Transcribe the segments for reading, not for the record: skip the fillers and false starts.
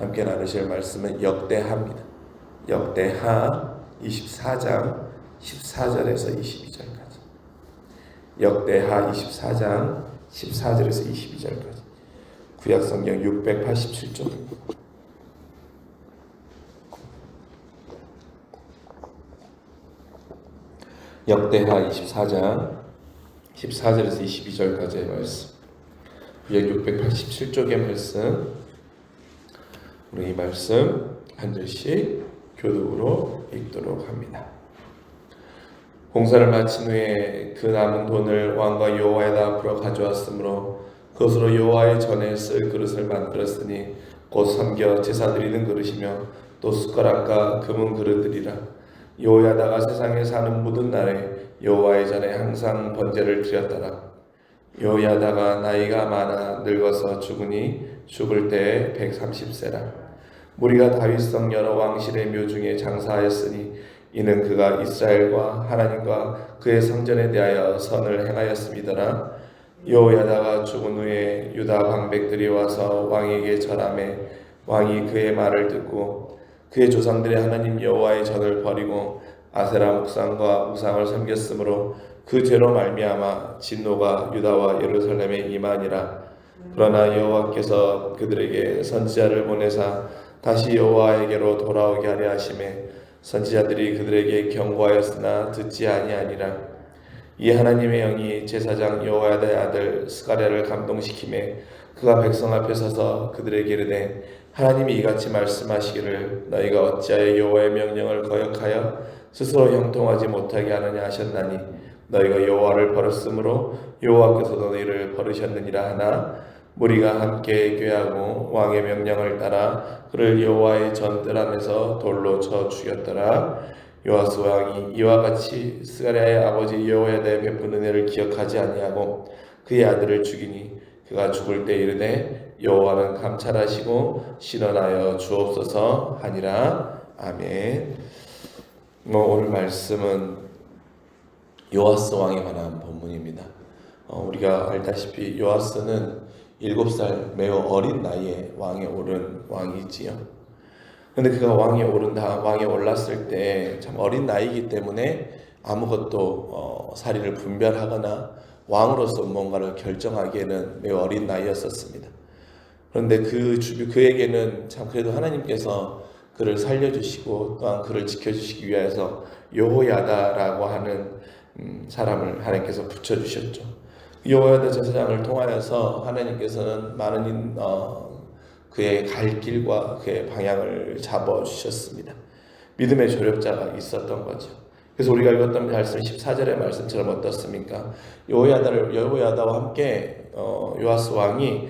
함께 나누실 말씀은 역대하입니다. 역대하 24장 14절에서 22절까지. 역대하 24장 14절에서 22절까지. 구약성경 687쪽입니다. 역대하 24장 14절에서 22절까지의 말씀. 구약 687쪽의 말씀. 우리 이 말씀 한 절씩 교독으로 읽도록 합니다. 공사를 마친 후에 그 남은 돈을 왕과 여호와에다 앞으로 가져왔으므로 그것으로 여호와의 전에 쓸 그릇을 만들었으니 곧 섬겨 제사 드리는 그릇이며 또 숟가락과 금은 그릇들이라. 여호야다가 세상에 사는 모든 날에 여호와의 전에 항상 번제를 드렸더라. 여호야다가 나이가 많아 늙어서 죽으니 죽을 때에 130세라. 무리가 다윗성 여러 왕실의 묘 중에 장사하였으니 이는 그가 이스라엘과 하나님과 그의 성전에 대하여 선을 행하였음이더라. 여호야다가 죽은 후에 유다 방백들이 와서 왕에게 절하매 왕이 그의 말을 듣고 그의 조상들의 하나님 여호와의 전을 버리고 아세라 목상과 우상을 섬겼으므로 그 죄로 말미암아 진노가 유다와 예루살렘에 임하니라. 그러나 여호와께서 그들에게 선지자를 보내사 다시 여호와에게로 돌아오게 하려 하심에 선지자들이 그들에게 경고하였으나 듣지 아니하니라. 이 하나님의 영이 제사장 여호야다의 아들 스가랴를 감동시키매 그가 백성 앞에 서서 그들에게 이르되 하나님이 이같이 말씀하시기를 너희가 어찌하여 여호와의 명령을 거역하여 스스로 형통하지 못하게 하느냐 하셨나니 너희가 여호와를 버렸으므로 여호와께서도 너희를 버리셨느니라 하나 무리가 함께 꾀하고 왕의 명령을 따라 그를 여호와의 전뜰 안에서 돌로 쳐 죽였더라. 요아스 왕이 이와 같이 스가랴의 아버지 여호야다의 베푼 은혜를 기억하지 아니하고 그의 아들을 죽이니 그가 죽을 때 이르되 여호와는 감찰하시고 실현하여 주옵소서 하니라. 아멘. 오늘 말씀은 요아스 왕에 관한 본문입니다. 우리가 알다시피 요아스는 7살 매우 어린 나이에 왕에 오른 왕이지요. 그런데 그가 왕에 올랐을 때 참 어린 나이이기 때문에 아무것도 사리를 분별하거나 왕으로서 뭔가를 결정하기에는 매우 어린 나이였었습니다. 그런데 그에게는 참 그래도 하나님께서 그를 살려주시고 또한 그를 지켜주시기 위해서 여호야다라고 하는 사람을 하나님께서 붙여주셨죠. 여호야다 제사장을 통하여서 하나님께서는 많은 그의 갈 길과 그의 방향을 잡아주셨습니다. 믿음의 조력자가 있었던 거죠. 그래서 우리가 읽었던 말씀 14절의 말씀처럼 어떻습니까? 여호야다와 함께 요아스 왕이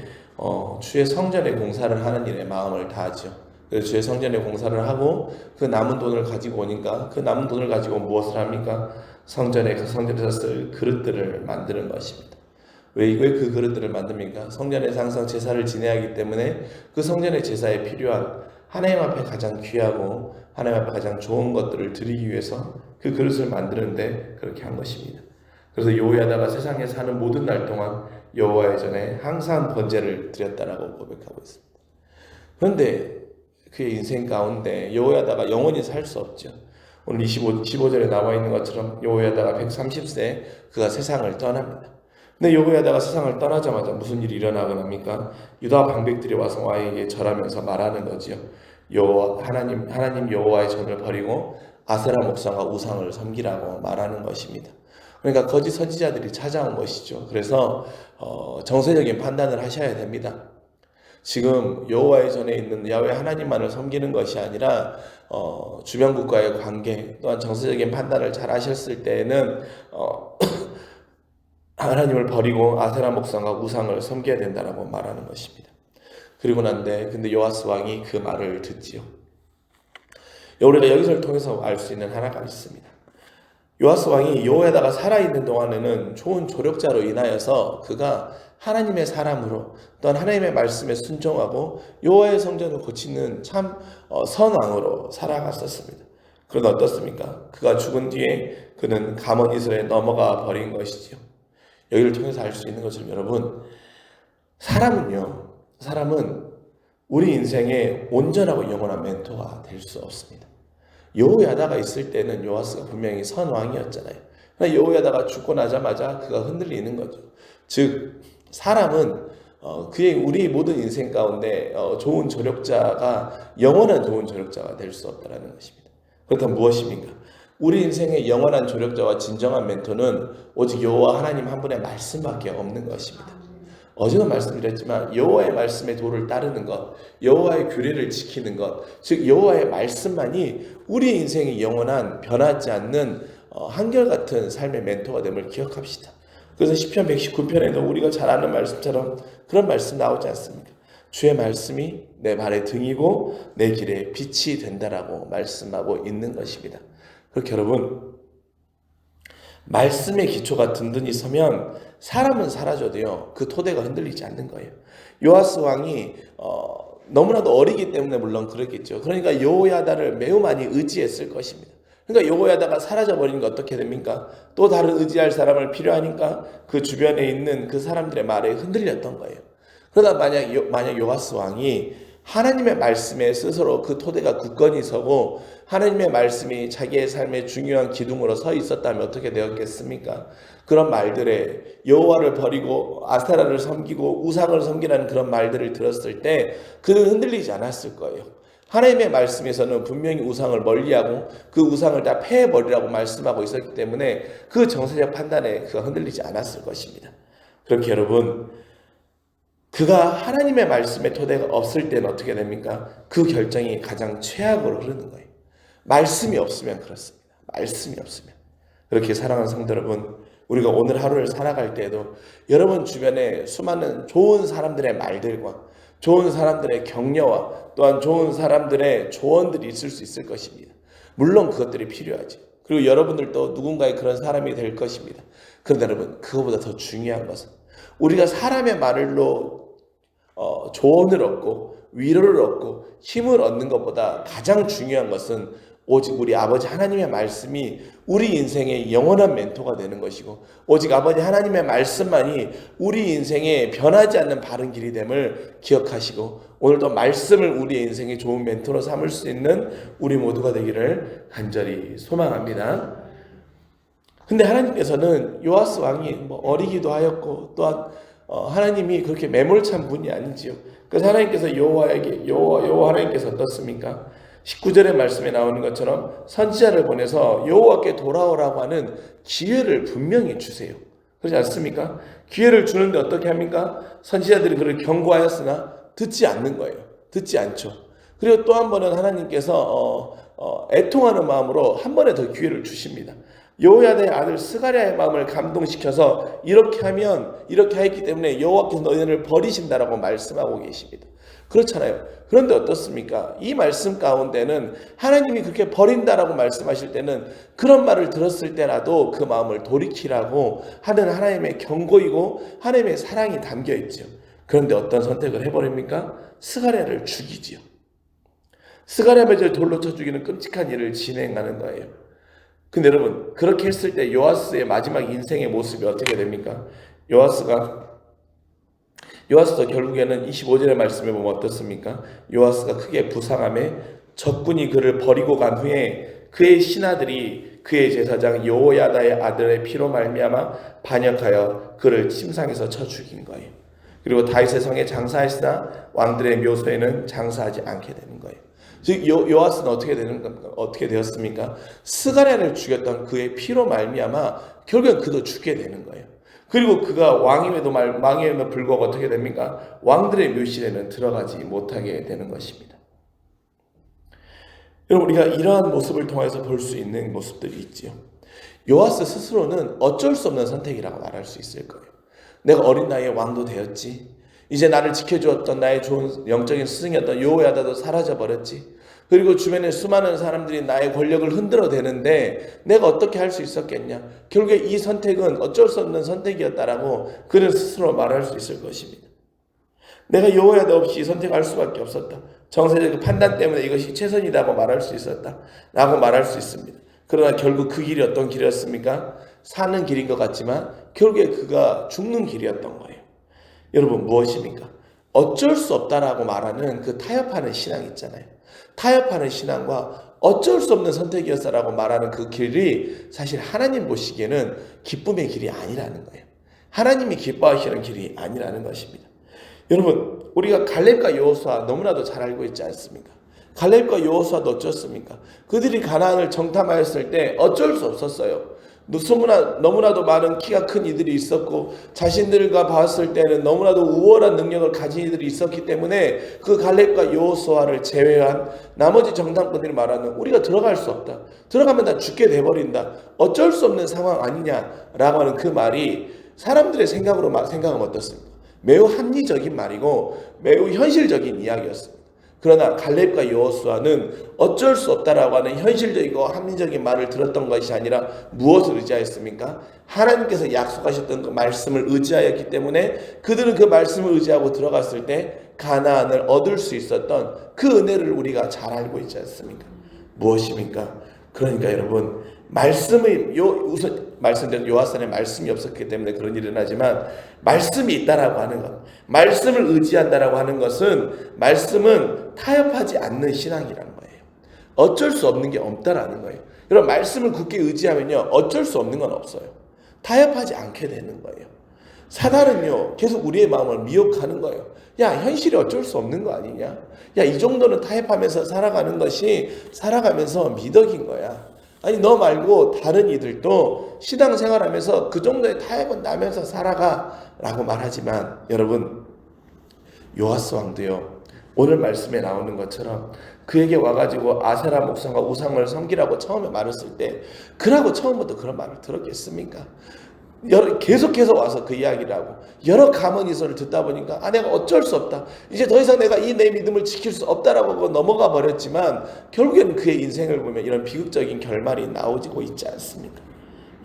주의 성전의 공사를 하는 일에 마음을 다하죠. 그래서 주의 성전의 공사를 하고 그 남은 돈을 가지고 오니까 그 남은 돈을 가지고 무엇을 합니까? 성전에서 쓸 그릇들을 만드는 것입니다. 왜 그 그릇들을 만듭니까? 성전에서 항상 제사를 지내야 하기 때문에 그 성전의 제사에 필요한 하나님 앞에 가장 귀하고 하나님 앞에 가장 좋은 것들을 드리기 위해서 그 그릇을 만드는데 그렇게 한 것입니다. 그래서 여호야다가 세상에 사는 모든 날 동안 여호와의 전에 항상 번제를 드렸다라고 고백하고 있습니다. 그런데 그의 인생 가운데 여호야다가 영원히 살 수 없죠. 오늘 15절에 나와 있는 것처럼 여호야다가 130세 그가 세상을 떠납니다. 근데 여호야다가 세상을 떠나자마자 무슨 일이 일어나고 납니까? 유다 방백들이 와서 왕에게 절하면서 말하는 거지요. 하나님 여호와의 전을 버리고 아세라 목상과 우상을 섬기라고 말하는 것입니다. 그러니까 거짓 선지자들이 찾아온 것이죠. 그래서 정세적인 판단을 하셔야 됩니다. 지금 여호와의 전에 있는 야훼 하나님만을 섬기는 것이 아니라 주변국과의 관계 또한 정세적인 판단을 잘 하셨을 때에는 하나님을 버리고 아세라 목상과 우상을 섬겨야 된다라고 말하는 것입니다. 그리고 근데 요아스 왕이 그 말을 듣지요. 우리가 여기서를 통해서 알 수 있는 하나가 있습니다. 요아스 왕이 여호야다가 살아있는 동안에는 좋은 조력자로 인하여서 그가 하나님의 사람으로 또한 하나님의 말씀에 순종하고 여호와의 성전을 고치는 참 선왕으로 살아갔었습니다. 그런데 어떻습니까? 그가 죽은 뒤에 그는 가문 이스라엘에 넘어가 버린 것이지요. 여기를 통해서 알 수 있는 것처럼 여러분, 사람은 우리 인생에 온전하고 영원한 멘토가 될 수 없습니다. 여호야다가 있을 때는 요아스가 분명히 선왕이었잖아요. 그러나 여호야다가 죽고 나자마자 그가 흔들리는 거죠. 즉 사람은 우리 모든 인생 가운데 좋은 조력자가 영원한 좋은 조력자가 될 수 없다는 것입니다. 그렇다면 무엇입니까? 우리 인생의 영원한 조력자와 진정한 멘토는 오직 여호와 하나님 한 분의 말씀밖에 없는 것입니다. 어제도 말씀드렸지만 여호와의 말씀의 도를 따르는 것, 여호와의 규례를 지키는 것, 즉 여호와의 말씀만이 우리 인생의 영원한 변하지 않는 한결같은 삶의 멘토가 됨을 기억합시다. 그래서 시편 119편에도 우리가 잘 아는 말씀처럼 그런 말씀 나오지 않습니까? 주의 말씀이 내 발의 등이고 내 길에 빛이 된다라고 말씀하고 있는 것입니다. 그렇게 여러분, 말씀의 기초가 든든히 서면 사람은 사라져도요 그 토대가 흔들리지 않는 거예요. 요아스 왕이 너무나도 어리기 때문에 물론 그렇겠죠. 그러니까 여호야다를 매우 많이 의지했을 것입니다. 그러니까 여호야다가 사라져버리는 게 어떻게 됩니까? 또 다른 의지할 사람을 필요하니까 그 주변에 있는 그 사람들의 말에 흔들렸던 거예요. 그러다 만약 요아스 왕이 하나님의 말씀에 스스로 그 토대가 굳건히 서고 하나님의 말씀이 자기의 삶의 중요한 기둥으로 서 있었다면 어떻게 되었겠습니까? 그런 말들에 여호와를 버리고 아스타라를 섬기고 우상을 섬기라는 그런 말들을 들었을 때 그는 흔들리지 않았을 거예요. 하나님의 말씀에서는 분명히 우상을 멀리하고 그 우상을 다 패해버리라고 말씀하고 있었기 때문에 그 정서적 판단에 그가 흔들리지 않았을 것입니다. 그렇게 여러분, 그가 하나님의 말씀의 토대가 없을 때는 어떻게 됩니까? 그 결정이 가장 최악으로 흐르는 거예요. 말씀이 없으면 그렇습니다. 말씀이 없으면. 그렇게 사랑하는 성도 여러분, 우리가 오늘 하루를 살아갈 때에도 여러분 주변에 수많은 좋은 사람들의 말들과 좋은 사람들의 격려와 또한 좋은 사람들의 조언들이 있을 수 있을 것입니다. 물론 그것들이 필요하죠. 그리고 여러분들도 누군가의 그런 사람이 될 것입니다. 그런데 여러분, 그것보다 더 중요한 것은 우리가 사람의 말로 조언을 얻고 위로를 얻고 힘을 얻는 것보다 가장 중요한 것은 오직 우리 아버지 하나님의 말씀이 우리 인생의 영원한 멘토가 되는 것이고 오직 아버지 하나님의 말씀만이 우리 인생에 변하지 않는 바른 길이 됨을 기억하시고 오늘도 말씀을 우리의 인생의 좋은 멘토로 삼을 수 있는 우리 모두가 되기를 간절히 소망합니다. 근데 하나님께서는 요아스 왕이 어리기도 하였고 또한 하나님이 그렇게 매몰찬 분이 아니지요. 그래서 하나님께서 여호와 하나님께서 어떻습니까? 19절의 말씀에 나오는 것처럼 선지자를 보내서 여호와께 돌아오라고 하는 기회를 분명히 주세요. 그렇지 않습니까? 기회를 주는데 어떻게 합니까? 선지자들이 그를 경고하였으나 듣지 않는 거예요. 듣지 않죠. 그리고 또 한 번은 하나님께서 애통하는 마음으로 한 번에 더 기회를 주십니다. 여호야다의 아들 스가랴의 마음을 감동시켜서 이렇게 하였기 때문에 여호와께서 너희를 버리신다라고 말씀하고 계십니다. 그렇잖아요. 그런데 어떻습니까? 이 말씀 가운데는 하나님이 그렇게 버린다라고 말씀하실 때는 그런 말을 들었을 때라도 그 마음을 돌이키라고 하는 하나님의 경고이고 하나님의 사랑이 담겨 있죠. 그런데 어떤 선택을 해버립니까? 스가랴를 죽이지요. 스가랴 맺을 돌로 쳐 죽이는 끔찍한 일을 진행하는 거예요. 근데 여러분, 그렇게 했을 때 요아스의 마지막 인생의 모습이 어떻게 됩니까? 요아스도 결국에는 25절의 말씀에 보면 어떻습니까? 요아스가 크게 부상함에 적군이 그를 버리고 간 후에 그의 신하들이 그의 제사장 여호야다의 아들의 피로 말미암아 반역하여 그를 침상에서 쳐 죽인 거예요. 그리고 다윗의 성에 장사했으나 왕들의 묘소에는 장사하지 않게 되는 거예요. 즉 요아스는 어떻게 되었습니까? 스가랴를 죽였던 그의 피로 말미암아 결국엔 그도 죽게 되는 거예요. 그리고 그가 왕임에도 불구하고 어떻게 됩니까? 왕들의 묘실에는 들어가지 못하게 되는 것입니다. 여러분, 우리가 이러한 모습을 통해서 볼 수 있는 모습들이 있지요. 요아스 스스로는 어쩔 수 없는 선택이라고 말할 수 있을 거예요. 내가 어린 나이에 왕도 되었지. 이제 나를 지켜주었던 나의 좋은 영적인 스승이었던 여호야다도 사라져버렸지. 그리고 주변에 수많은 사람들이 나의 권력을 흔들어대는데 내가 어떻게 할 수 있었겠냐. 결국에 이 선택은 어쩔 수 없는 선택이었다라고 그는 스스로 말할 수 있을 것입니다. 내가 여호야다 없이 선택할 수밖에 없었다. 정세적 판단 때문에 이것이 최선이라고 말할 수 있었다 라고 말할 수 있습니다. 그러나 결국 그 길이 어떤 길이었습니까? 사는 길인 것 같지만 결국에 그가 죽는 길이었던 거예요. 여러분, 무엇입니까? 어쩔 수 없다라고 말하는 그 타협하는 신앙 있잖아요. 타협하는 신앙과 어쩔 수 없는 선택이었어라고 말하는 그 길이 사실 하나님 보시기에는 기쁨의 길이 아니라는 거예요. 하나님이 기뻐하시는 길이 아니라는 것입니다. 여러분, 우리가 갈렙과 여호수아 너무나도 잘 알고 있지 않습니까? 갈렙과 여호수아도 어쩌습니까? 그들이 가나안을 정탐하였을 때 어쩔 수 없었어요. 너무나도 많은 키가 큰 이들이 있었고 자신들과 봤을 때는 너무나도 우월한 능력을 가진 이들이 있었기 때문에 그 갈렙과 여호수아를 제외한 나머지 정탐꾼들이 말하는 우리가 들어갈 수 없다. 들어가면 다 죽게 돼버린다. 어쩔 수 없는 상황 아니냐라고 하는 그 말이 사람들의 생각은 어떻습니까? 매우 합리적인 말이고 매우 현실적인 이야기였습니다. 그러나 갈렙과 여호수아는 어쩔 수 없다라고 하는 현실적이고 합리적인 말을 들었던 것이 아니라 무엇을 의지하였습니까? 하나님께서 약속하셨던 그 말씀을 의지하였기 때문에 그들은 그 말씀을 의지하고 들어갔을 때 가나안을 얻을 수 있었던 그 은혜를 우리가 잘 알고 있지 않습니까? 무엇입니까? 그러니까 여러분, 우선 말씀드린 요하산에 말씀이 없었기 때문에 그런 일이 일어나지만 말씀이 있다라고 하는 것, 말씀을 의지한다라고 하는 것은 말씀은 타협하지 않는 신앙이라는 거예요. 어쩔 수 없는 게 없다라는 거예요. 여러분, 말씀을 굳게 의지하면요 어쩔 수 없는 건 없어요. 타협하지 않게 되는 거예요. 사단은요 계속 우리의 마음을 미혹하는 거예요. 야, 현실이 어쩔 수 없는 거 아니냐? 야, 이 정도는 타협하면서 살아가는 것이 살아가면서 미덕인 거야. 아니, 너 말고 다른 이들도 신앙생활하면서 그 정도의 타협은 나면서 살아가 라고 말하지만 여러분, 요아스 왕도요 오늘 말씀에 나오는 것처럼 그에게 와가지고 아세라 목상과 우상을 섬기라고 처음에 말했을 때 그라고 처음부터 그런 말을 들었겠습니까? 계속해서 와서 그 이야기를 하고 여러 가문이서를 듣다 보니까 내가 어쩔 수 없다. 이제 더 이상 내가 내 믿음을 지킬 수 없다라고 넘어가 버렸지만 결국에는 그의 인생을 보면 이런 비극적인 결말이 나오고 있지 않습니까?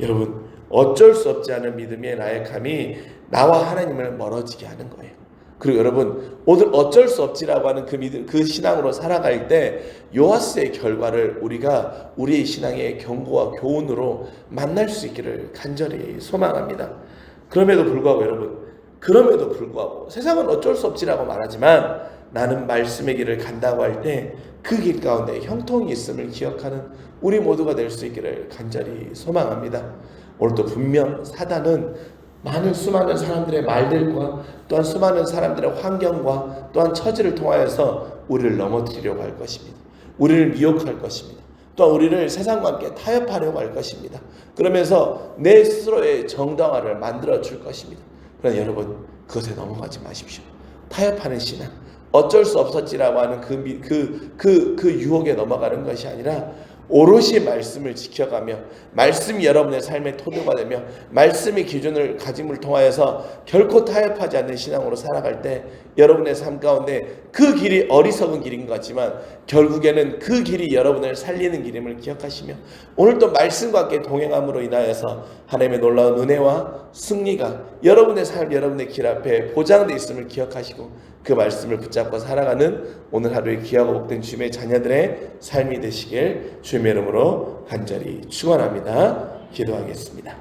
여러분, 어쩔 수 없지 않은 믿음의 나약함이 나와 하나님을 멀어지게 하는 거예요. 그리고 여러분, 오늘 어쩔 수 없지라고 하는 그 믿음, 그 신앙으로 살아갈 때 요아스의 결과를 우리가 우리의 신앙의 경고와 교훈으로 만날 수 있기를 간절히 소망합니다. 그럼에도 불구하고 세상은 어쩔 수 없지라고 말하지만 나는 말씀의 길을 간다고 할 때 그 길 가운데 형통이 있음을 기억하는 우리 모두가 될 수 있기를 간절히 소망합니다. 오늘도 분명 사단은 수많은 사람들의 말들과 또한 수많은 사람들의 환경과 또한 처지를 통하여서 우리를 넘어뜨리려고 할 것입니다. 우리를 미혹할 것입니다. 또한 우리를 세상과 함께 타협하려고 할 것입니다. 그러면서 내 스스로의 정당화를 만들어 줄 것입니다. 그러나 여러분, 그것에 넘어가지 마십시오. 타협하는 신앙, 어쩔 수 없었지라고 하는 그 유혹에 넘어가는 것이 아니라 오롯이 말씀을 지켜가며 말씀이 여러분의 삶의 토대가 되며 말씀의 기준을 가짐을 통하여서 결코 타협하지 않는 신앙으로 살아갈 때 여러분의 삶 가운데 그 길이 어리석은 길인 것 같지만 결국에는 그 길이 여러분을 살리는 길임을 기억하시며 오늘도 말씀과 함께 동행함으로 인하여서 하나님의 놀라운 은혜와 승리가 여러분의 삶, 여러분의 길 앞에 보장되어 있음을 기억하시고 그 말씀을 붙잡고 살아가는 오늘 하루의 귀하고 복된 주님의 자녀들의 삶이 되시길 주님의 이름으로 간절히 축원합니다. 기도하겠습니다.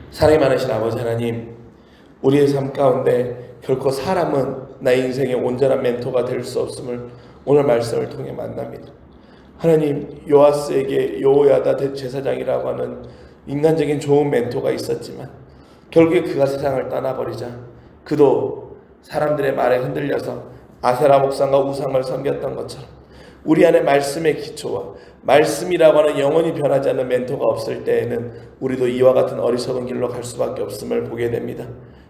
사랑이 많으신 아버지 하나님, 우리의 삶 가운데 결코 사람은 나의 인생의 온전한 멘토가 될 수 없음을 오늘 말씀을 통해 만납니다. 하나님, 요아스에게 여호야다 제사장이라고 하는 인간적인 좋은 멘토가 있었지만 결국에 그가 세상을 떠나버리자 그도 사람들의 말에 흔들려서 아세라 목상과 우상을 섬겼던 것처럼 우리 안에 말씀의 기초와 말씀이라고 하는 영원히 변하지 않는 멘토가 없을 때에는 우리도 이와 같은 어리석은 길로 갈 수밖에 없음을 보게 됩니다.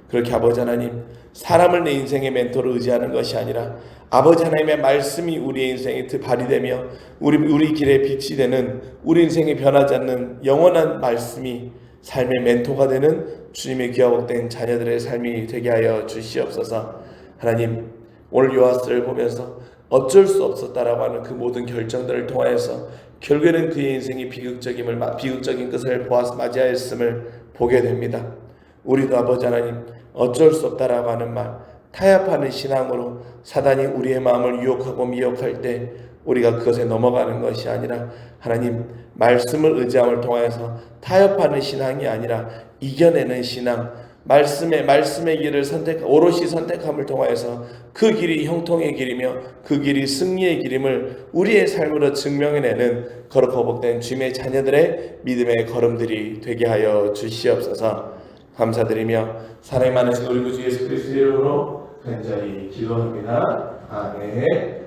그렇게 아버지 하나님, 사람을 내 인생의 멘토로 의지하는 것이 아니라 아버지 하나님의 말씀이 우리의 인생에 발휘되며 우리 길에 빛이 되는 우리 인생에 변하지 않는 영원한 말씀이 삶의 멘토가 되는 주님의 귀하고 복된 자녀들의 삶이 되게 하여 주시옵소서. 하나님, 오늘 요아스를 보면서 어쩔 수 없었다라고 하는 그 모든 결정들을 통하여서 결국에는 그의 인생이 비극적인 끝을 맞이하였음을 보게 됩니다. 우리도 아버지 하나님, 어쩔 수 없다라고 하는 말, 타협하는 신앙으로 사단이 우리의 마음을 유혹하고 미혹할 때 우리가 그것에 넘어가는 것이 아니라 하나님 말씀을 의지함을 통하여서 타협하는 신앙이 아니라 이겨내는 신앙, 말씀의 길을 오롯이 선택함을 통하여서 그 길이 형통의 길이며 그 길이 승리의 길임을 우리의 삶으로 증명해내는 거룩하고 복된 주님의 자녀들의 믿음의 걸음들이 되게 하여 주시옵소서. 감사드리며 사랑이 많으신 우리 구주 예수 그리스도의 이름으로 간절히 기도합니다. 아멘.